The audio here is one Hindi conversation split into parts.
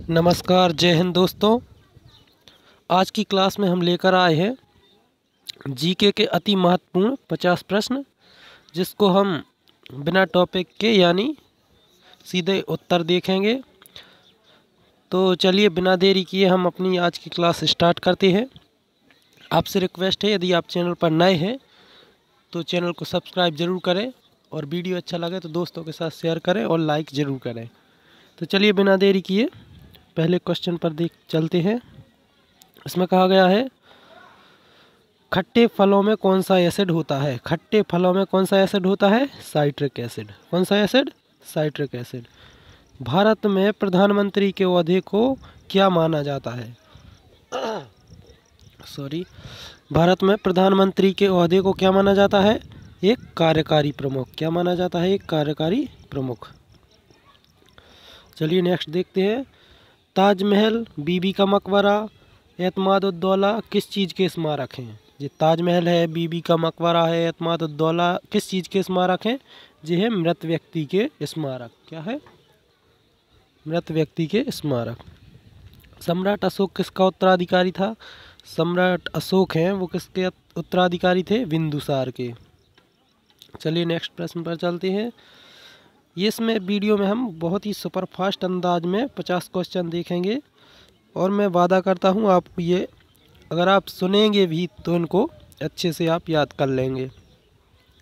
नमस्कार, जय हिंद दोस्तों। आज की क्लास में हम लेकर आए हैं जीके के अति महत्वपूर्ण 50 प्रश्न, जिसको हम बिना टॉपिक के यानी सीधे उत्तर देखेंगे। तो चलिए बिना देरी किए हम अपनी आज की क्लास स्टार्ट करते हैं। आपसे रिक्वेस्ट है, यदि आप चैनल पर नए हैं तो चैनल को सब्सक्राइब ज़रूर करें और वीडियो अच्छा लगे तो दोस्तों के साथ शेयर करें और लाइक ज़रूर करें। तो चलिए बिना देरी किए पहले क्वेश्चन पर चलते हैं। इसमें कहा गया है, खट्टे फलों में कौन सा एसिड होता है? खट्टे फलों में कौन सा एसिड होता है? Citric acid. कौन सा एसिड? Citric acid. भारत में प्रधानमंत्री के ओहदे को क्या माना जाता है? भारत में प्रधानमंत्री के ओहदे को क्या माना जाता है? एक कार्यकारी प्रमुख। क्या माना जाता है? एक कार्यकारी प्रमुख। चलिए नेक्स्ट देखते हैं। ताजमहल, बीबी का मकबरा, एतमाद-उद-दौला किस चीज़ के स्मारक हैं? ये ताजमहल है, बीबी का मकबरा है, एतमाद-उद-दौला किस चीज़ के स्मारक हैं? ये है मृत व्यक्ति के स्मारक। क्या है? मृत व्यक्ति के स्मारक। सम्राट अशोक किसका उत्तराधिकारी था? सम्राट अशोक हैं वो किसके उत्तराधिकारी थे? बिंदुसार के। चलिए नेक्स्ट प्रश्न पर चलते हैं। ये इसमें वीडियो में हम बहुत ही सुपरफास्ट अंदाज में 50 क्वेश्चन देखेंगे और मैं वादा करता हूँ आप ये अगर आप सुनेंगे भी तो इनको अच्छे से आप याद कर लेंगे,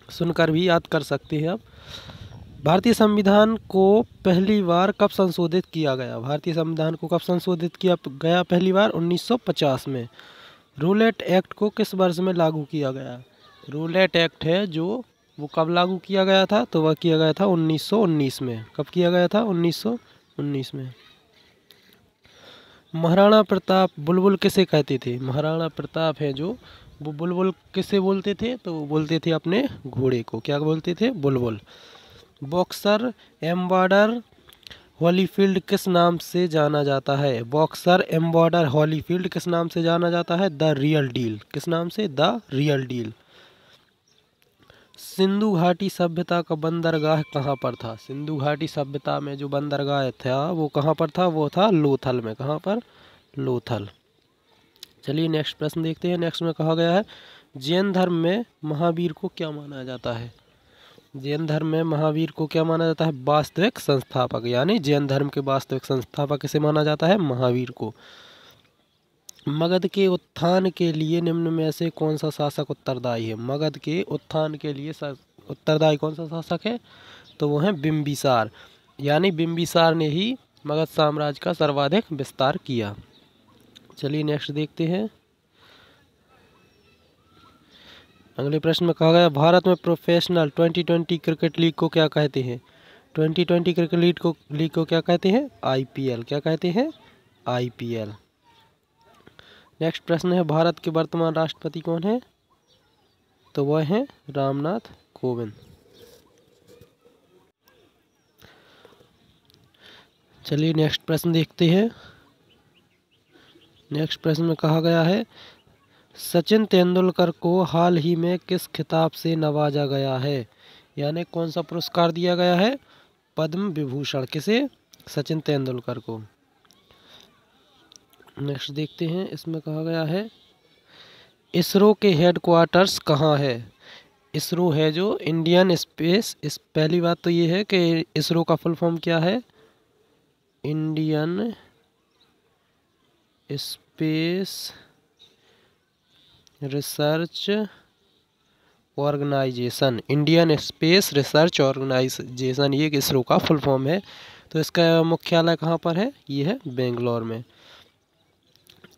सुनकर भी याद कर सकते हैं आप। भारतीय संविधान को पहली बार कब संशोधित किया गया? भारतीय संविधान को कब संशोधित किया गया पहली बार? 1950 में। रूलेट एक्ट को किस वर्ष में लागू किया गया? रूलेट एक्ट है जो वो कब लागू किया गया था? तो वह किया गया था 1919 में। कब किया गया था? 1919 में। महाराणा प्रताप बुलबुल किसे कहते थे? महाराणा प्रताप है जो वो बुलबुल किसे बोलते थे? तो वो बोलते थे अपने घोड़े को। क्या बोलते थे? बुलबुल। बॉक्सर एम्बॉर्डर हॉलीफील्ड किस नाम से जाना जाता है? बॉक्सर एम्बॉर्डर हॉलीफील्ड किस नाम से जाना जाता है? The real deal. किस नाम से? The real deal. सिंधु घाटी सभ्यता का बंदरगाह कहाँ पर था? सिंधु घाटी सभ्यता में जो बंदरगाह था वो कहाँ पर था? वो था लोथल में। कहाँ पर? लोथल। चलिए नेक्स्ट प्रश्न देखते हैं। नेक्स्ट में कहा गया है, जैन धर्म में महावीर को क्या माना जाता है? जैन धर्म में महावीर को क्या माना जाता है? वास्तविक संस्थापक। यानी जैन धर्म के वास्तविक संस्थापक किसे माना जाता है? महावीर को। मगध के उत्थान के लिए निम्न में से कौन सा शासक उत्तरदायी है? मगध के उत्थान के लिए उत्तरदायी कौन सा शासक है? तो वो है बिंबिसार। यानी बिंबिसार ने ही मगध साम्राज्य का सर्वाधिक विस्तार किया। चलिए नेक्स्ट देखते हैं। अगले प्रश्न में कहा गया, भारत में प्रोफेशनल 2020 क्रिकेट लीग को क्या कहते हैं? 2020 क्रिकेट लीग को क्या कहते हैं? IPL। क्या कहते हैं? IPL। नेक्स्ट प्रश्न है, भारत के वर्तमान राष्ट्रपति कौन है? तो वह है रामनाथ कोविंद। चलिए नेक्स्ट प्रश्न देखते हैं। नेक्स्ट प्रश्न में कहा गया है, सचिन तेंदुलकर को हाल ही में किस खिताब से नवाजा गया है? यानी कौन सा पुरस्कार दिया गया है? पद्म विभूषण। किसे? सचिन तेंदुलकर को। नेक्स्ट देखते हैं। इसमें कहा गया है, इसरो के हेडक्वार्टर्स कहाँ है? इसरो है जो इंडियन स्पेस, इस पहली बात तो ये है कि इसरो का फुल फॉर्म क्या है? Indian space research organisation. Indian space research organisation ये इसरो का फुल फॉर्म है। तो इसका मुख्यालय कहाँ पर है? ये है बेंगलोर में।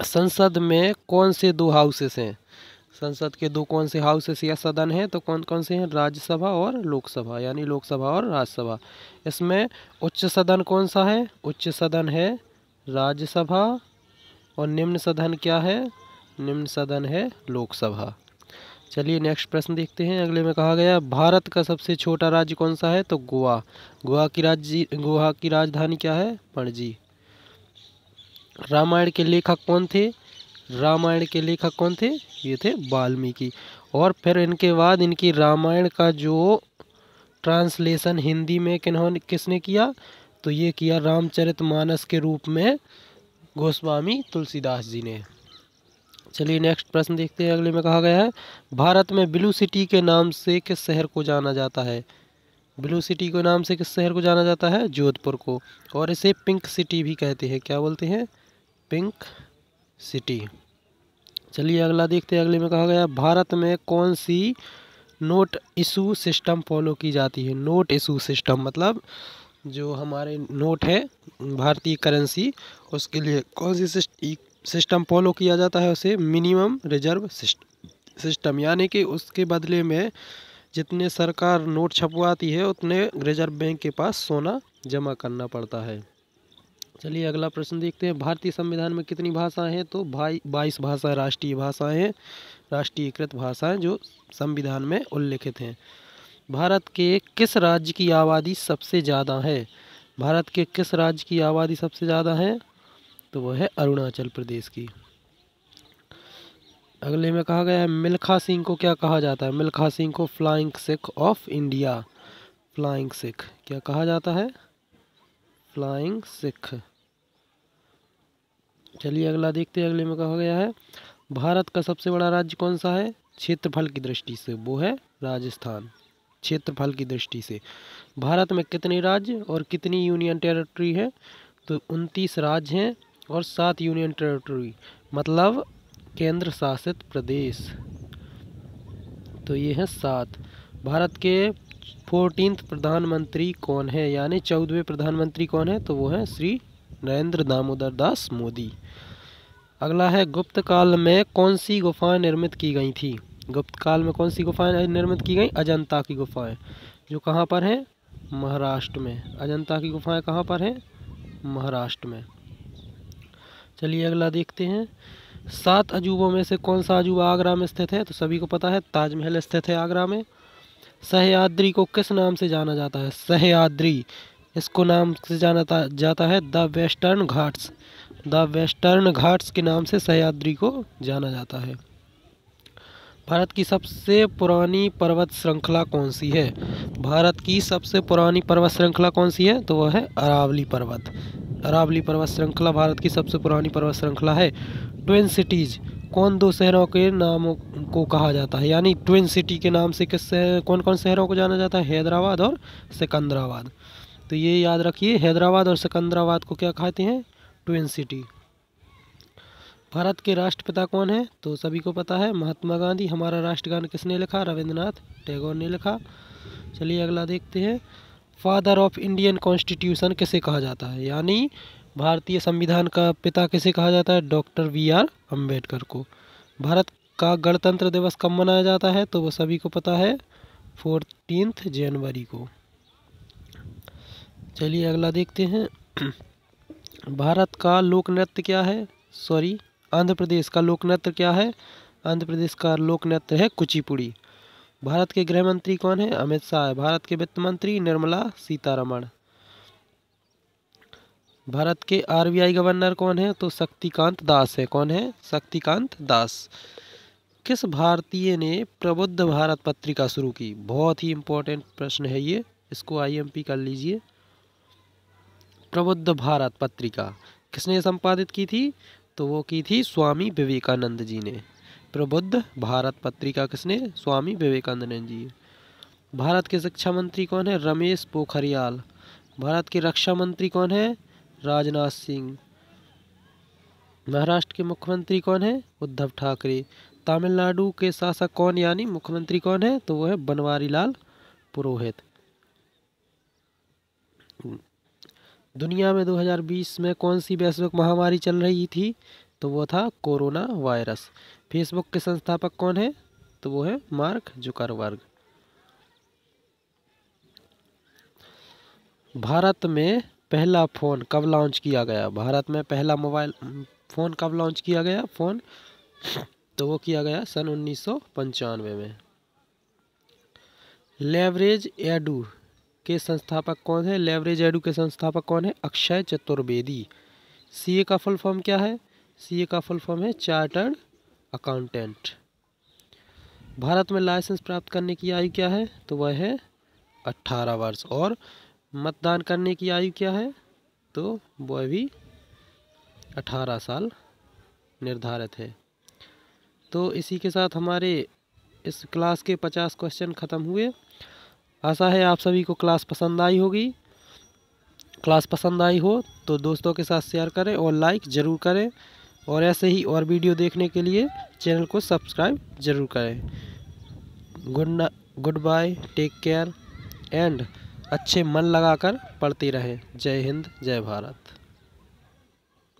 संसद में कौन से दो हाउसेस हैं? संसद के दो कौन से हाउसेस या सदन हैं? तो कौन कौन से हैं? राज्यसभा और लोकसभा। यानी लोकसभा और राज्यसभा। इसमें उच्च सदन कौन सा है? उच्च सदन है राज्यसभा और निम्न सदन क्या है? निम्न सदन है लोकसभा। चलिए नेक्स्ट प्रश्न देखते हैं। अगले में कहा गया, भारत का सबसे छोटा राज्य कौन सा है? तो गोवा। गोवा की राजधानी क्या है? पणजी। रामायण के लेखक कौन थे? रामायण के लेखक कौन थे? ये थे वाल्मीकि। और फिर इनके बाद इनकी रामायण का जो ट्रांसलेशन हिंदी में किसने किया? तो ये किया रामचरितमानस के रूप में गोस्वामी तुलसीदास जी ने। चलिए नेक्स्ट प्रश्न देखते हैं। अगले में कहा गया है भारत में ब्लू सिटी के नाम से किस शहर को जाना जाता है? ब्लू सिटी के नाम से किस शहर को जाना जाता है? जोधपुर को। और इसे पिंक सिटी भी कहते हैं। क्या बोलते हैं? Pink city. चलिए अगला देखते हैं। अगले में कहा गया भारत में कौन सी नोट इशू सिस्टम फॉलो की जाती है? नोट इशू सिस्टम मतलब जो हमारे नोट है भारतीय करेंसी, उसके लिए कौन सी सिस्टम फॉलो किया जाता है? उसे मिनिमम रिजर्व सिस्टम, यानी कि उसके बदले में जितने सरकार नोट छपवाती है उतने रिजर्व बैंक के पास सोना जमा करना पड़ता है। चलिए अगला प्रश्न देखते हैं। भारतीय संविधान में कितनी भाषाएं हैं? तो 22 भाषाएं राष्ट्रीय भाषाएं हैं, राष्ट्रीयकृत भाषाएं जो संविधान में उल्लिखित हैं। भारत के किस राज्य की आबादी सबसे ज़्यादा है? भारत के किस राज्य की आबादी सबसे ज़्यादा है? तो वह है अरुणाचल प्रदेश की। अगले में कहा गया है मिल्खा सिंह को क्या कहा जाता है? मिल्खा सिंह को flying Sikh of India. Flying Sikh क्या कहा जाता है? फ्लाइंग सिख। चलिए अगला देखते हैं। अगले में कहा गया है भारत का सबसे बड़ा राज्य कौन सा है क्षेत्रफल की दृष्टि से? वो है राजस्थान। क्षेत्रफल की दृष्टि से भारत में कितने राज्य और कितनी यूनियन टेरिटरी है? तो 29 राज्य हैं और 7 यूनियन टेरिटरी मतलब केंद्र शासित प्रदेश। तो ये है 7। भारत के 14th प्रधानमंत्री कौन है, यानी 14वें प्रधानमंत्री कौन है? तो वो है श्री नरेंद्र दामोदर दास मोदी। अगला है गुप्त काल में कौन सी गुफाएं निर्मित की गई थी? गुप्त काल में कौन सी गुफाएं निर्मित की गई? अजंता की गुफाएं, जो कहाँ पर है? महाराष्ट्र में। अजंता की गुफाएं कहाँ पर हैं? महाराष्ट्र में। चलिए अगला देखते हैं। 7 अजूबों में से कौन सा अजूबा आगरा में स्थित है? तो सभी को पता है ताजमहल स्थित है आगरा में। सह्याद्री को किस नाम से जाना जाता है? सह्याद्री इसको नाम से जाना जाता है the western Ghats. The western Ghats के नाम से सह्याद्री को जाना जाता है। भारत की सबसे पुरानी पर्वत श्रृंखला कौन सी है? भारत की सबसे पुरानी पर्वत श्रृंखला कौन सी है? तो वह है अरावली पर्वत। अरावली पर्वत श्रृंखला भारत की सबसे पुरानी पर्वत श्रृंखला है। ट्विन सिटीज कौन 2 शहरों के नामों को कहा जाता है? यानी ट्विन सिटी के नाम से कौन कौन शहरों को जाना जाता है? हैदराबाद और सिकंदराबाद। तो ये याद रखिए, हैदराबाद और सिकंदराबाद को क्या कहते हैं? Twin city. भारत के राष्ट्रपिता कौन है? तो सभी को पता है महात्मा गांधी। हमारा राष्ट्रगान किसने लिखा? रविंद्रनाथ टैगोर ने लिखा। चलिए अगला देखते हैं। फादर ऑफ इंडियन कॉन्स्टिट्यूशन किसे कहा जाता है? यानी भारतीय संविधान का पिता किसे कहा जाता है? डॉक्टर BR अम्बेडकर को। भारत का गणतंत्र दिवस कब मनाया जाता है? तो वो सभी को पता है 14 जनवरी को। चलिए अगला देखते हैं। भारत का लोक नृत्य क्या है? आंध्र प्रदेश का लोक नृत्य क्या है? आंध्र प्रदेश का लोक नृत्य है कुचिपुड़ी। भारत के गृह मंत्री कौन है? अमित शाह। भारत के वित्त मंत्री निर्मला सीतारमण। भारत के RBI गवर्नर कौन है? तो शक्तिकांत दास है। कौन है? शक्तिकांत दास। किस भारतीय ने प्रबुद्ध भारत पत्रिका शुरू की? बहुत ही इंपॉर्टेंट प्रश्न है ये, इसको IMP कर लीजिए। प्रबुद्ध भारत पत्रिका किसने संपादित की थी? तो वो की थी स्वामी विवेकानंद जी ने। प्रबुद्ध भारत पत्रिका किसने? स्वामी विवेकानंद जी। भारत के शिक्षा मंत्री कौन है? रमेश पोखरियाल। भारत के रक्षा मंत्री कौन है? राजनाथ सिंह। महाराष्ट्र के मुख्यमंत्री कौन है? उद्धव ठाकरे। तमिलनाडु के शासक कौन यानी मुख्यमंत्री कौन है? तो वो है बनवारी लाल पुरोहित। दुनिया में 2020 में कौन सी वैश्विक महामारी चल रही थी? तो वो था कोरोना वायरस। फेसबुक के संस्थापक कौन है? तो वो है मार्क जुकरबर्ग। भारत में पहला फ़ोन कब लॉन्च किया गया? भारत में पहला मोबाइल फ़ोन कब लॉन्च किया गया? तो वो किया गया सन 1995 में। लेवरेज एडू के संस्थापक कौन है? लेवरेज एडू के संस्थापक कौन है? अक्षय चतुर्वेदी। CA का फुल फॉर्म क्या है? CA का फुल फॉर्म है चार्टर्ड अकाउंटेंट। भारत में लाइसेंस प्राप्त करने की आयु क्या है? तो वह है 18 वर्ष। और मतदान करने की आयु क्या है, तो वह भी 18 साल निर्धारित है। तो इसी के साथ हमारे इस क्लास के 50 क्वेश्चन ख़त्म हुए। आशा है आप सभी को क्लास पसंद आई होगी। क्लास पसंद आई हो तो दोस्तों के साथ शेयर करें और लाइक ज़रूर करें, और ऐसे ही और वीडियो देखने के लिए चैनल को सब्सक्राइब ज़रूर करें। Goodbye, take care and अच्छे मन लगाकर पढ़ते रहें। जय हिंद, जय भारत।